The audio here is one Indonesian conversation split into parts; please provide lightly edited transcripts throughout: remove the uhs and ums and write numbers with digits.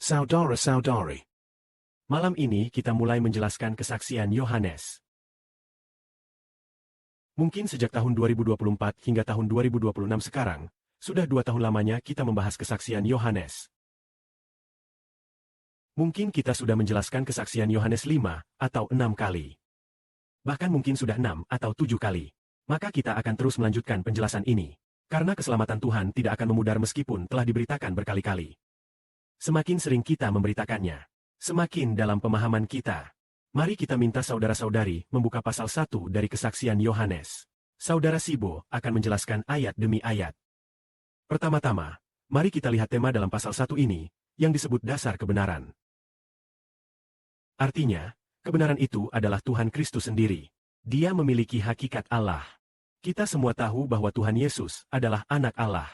Saudara-saudari. Malam ini kita mulai menjelaskan kesaksian Yohanes. Mungkin sejak tahun 2024 hingga tahun 2026 sekarang, sudah 2 tahun lamanya kita membahas kesaksian Yohanes. Mungkin kita sudah menjelaskan kesaksian Yohanes 5 atau 6 kali. Bahkan mungkin sudah 6 atau 7 kali. Maka kita akan terus melanjutkan penjelasan ini. Karena keselamatan Tuhan tidak akan memudar meskipun telah diberitakan berkali-kali. Semakin sering kita memberitakannya, semakin dalam pemahaman kita. Mari kita minta saudara-saudari membuka pasal 1 dari kesaksian Yohanes. Saudara Sibo akan menjelaskan ayat demi ayat. Pertama-tama, mari kita lihat tema dalam pasal 1 ini, yang disebut dasar kebenaran. Artinya, kebenaran itu adalah Tuhan Kristus sendiri. Dia memiliki hakikat Allah. Kita semua tahu bahwa Tuhan Yesus adalah anak Allah.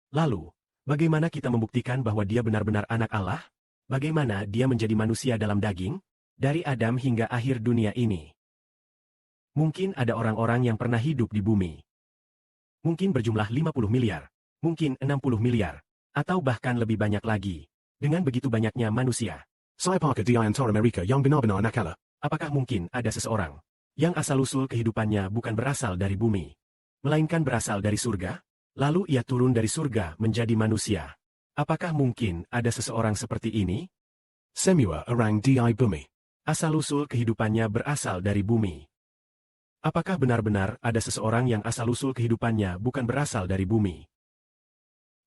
Lalu, bagaimana kita membuktikan bahwa dia benar-benar anak Allah? Bagaimana dia menjadi manusia dalam daging? Dari Adam hingga akhir dunia ini. Mungkin ada orang-orang yang pernah hidup di bumi. Mungkin berjumlah 50 miliar, mungkin 60 miliar, atau bahkan lebih banyak lagi. Dengan begitu banyaknya manusia. Saya Parker di antara mereka yang benar-benar nakala. Apakah mungkin ada seseorang yang asal-usul kehidupannya bukan berasal dari bumi, melainkan berasal dari surga? Lalu ia turun dari surga menjadi manusia. Apakah mungkin ada seseorang seperti ini? Semua orang di bumi. Asal-usul kehidupannya berasal dari bumi. Apakah benar-benar ada seseorang yang asal-usul kehidupannya bukan berasal dari bumi,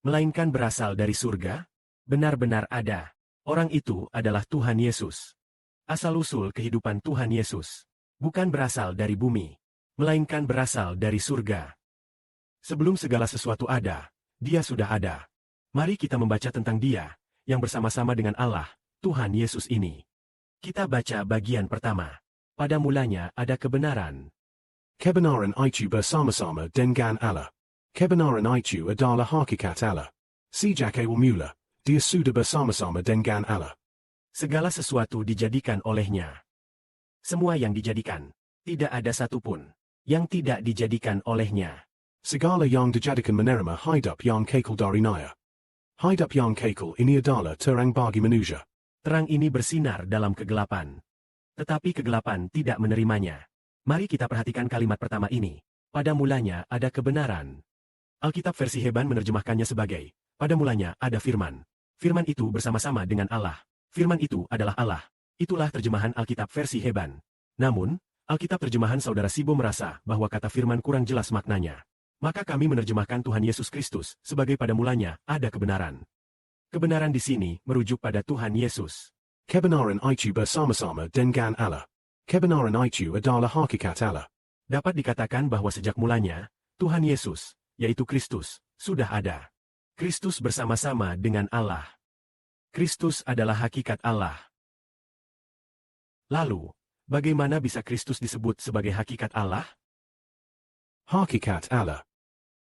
melainkan berasal dari surga? Benar-benar ada. Orang itu adalah Tuhan Yesus. Asal-usul kehidupan Tuhan Yesus bukan berasal dari bumi, melainkan berasal dari surga. Sebelum segala sesuatu ada, dia sudah ada. Mari kita membaca tentang dia, yang bersama-sama dengan Allah, Tuhan Yesus ini. Kita baca bagian pertama. Pada mulanya ada kebenaran. Kebenaran itu bersama-sama dengan Allah. Kebenaran itu adalah hakikat Allah. Sejak awal mula, dia sudah bersama-sama dengan Allah. Segala sesuatu dijadikan olehnya. Semua yang dijadikan, tidak ada satupun yang tidak dijadikan olehnya. Segala yang dijadikan menerima hidup yang kekal darinya. Hidup yang kekal ini adalah terang bagi manusia. Terang ini bersinar dalam kegelapan. Tetapi kegelapan tidak menerimanya. Mari kita perhatikan kalimat pertama ini. Pada mulanya ada kebenaran. Alkitab versi Heban menerjemahkannya sebagai, pada mulanya ada firman. Firman itu bersama-sama dengan Allah. Firman itu adalah Allah. Itulah terjemahan Alkitab versi Heban. Namun, Alkitab terjemahan saudara Sibo merasa bahwa kata firman kurang jelas maknanya. Maka kami menerjemahkan Tuhan Yesus Kristus sebagai pada mulanya ada kebenaran. Kebenaran di sini merujuk pada Tuhan Yesus. Kebenaran itu bersama-sama dengan Allah. Kebenaran itu adalah hakikat Allah. Dapat dikatakan bahwa sejak mulanya, Tuhan Yesus, yaitu Kristus, sudah ada. Kristus bersama-sama dengan Allah. Kristus adalah hakikat Allah. Lalu, bagaimana bisa Kristus disebut sebagai hakikat Allah? Hakikat Allah.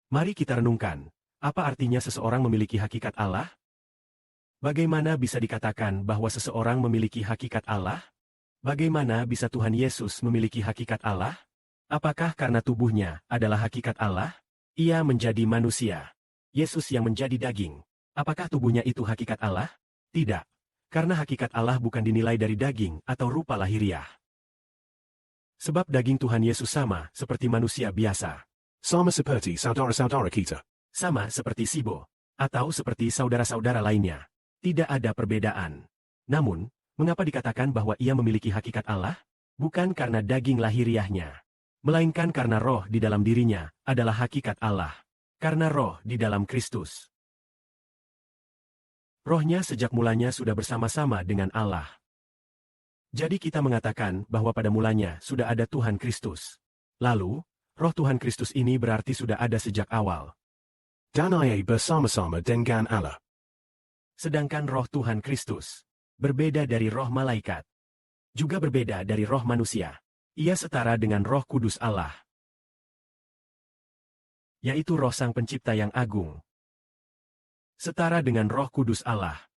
Mari kita renungkan, apa artinya seseorang memiliki hakikat Allah? Bagaimana bisa dikatakan bahwa seseorang memiliki hakikat Allah? Bagaimana bisa Tuhan Yesus memiliki hakikat Allah? Apakah karena tubuhnya adalah hakikat Allah? Ia menjadi manusia. Yesus yang menjadi daging. Apakah tubuhnya itu hakikat Allah? Tidak. Karena hakikat Allah bukan dinilai dari daging atau rupa lahiriah. Sebab daging Tuhan Yesus sama seperti manusia biasa. Sama seperti saudara-saudara kita. Sama seperti Sibo. Atau seperti saudara-saudara lainnya. Tidak ada perbedaan. Namun, mengapa dikatakan bahwa ia memiliki hakikat Allah? Bukan karena daging lahiriahnya. Melainkan karena roh di dalam dirinya adalah hakikat Allah. Karena roh di dalam Kristus. Rohnya sejak mulanya sudah bersama-sama dengan Allah. Jadi kita mengatakan bahwa pada mulanya sudah ada Tuhan Kristus. Lalu, roh Tuhan Kristus ini berarti sudah ada sejak awal. Dan ia bersama-sama dengan Allah. Sedangkan roh Tuhan Kristus berbeda dari roh malaikat. Juga berbeda dari roh manusia. Ia setara dengan Roh Kudus Allah. Yaitu roh Sang Pencipta yang agung. Setara dengan Roh Kudus Allah.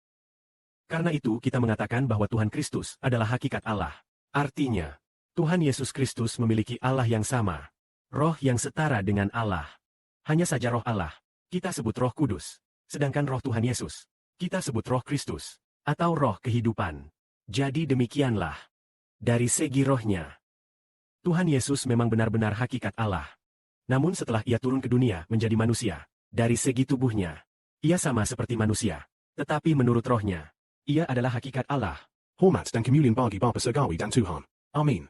Karena itu kita mengatakan bahwa Tuhan Kristus adalah hakikat Allah. Artinya, Tuhan Yesus Kristus memiliki Allah yang sama. Roh yang setara dengan Allah. Hanya saja roh Allah, kita sebut Roh Kudus. Sedangkan roh Tuhan Yesus, Kita sebut roh Kristus, atau roh kehidupan. Jadi demikianlah. Dari segi rohnya, Tuhan Yesus memang benar-benar hakikat Allah. Namun setelah ia turun ke dunia menjadi manusia, dari segi tubuhnya, ia sama seperti manusia. Tetapi menurut rohnya, ia adalah hakikat Allah. Hormat dan kemuliaan bagi Bapa Surgawi dan Tuhan. Amin.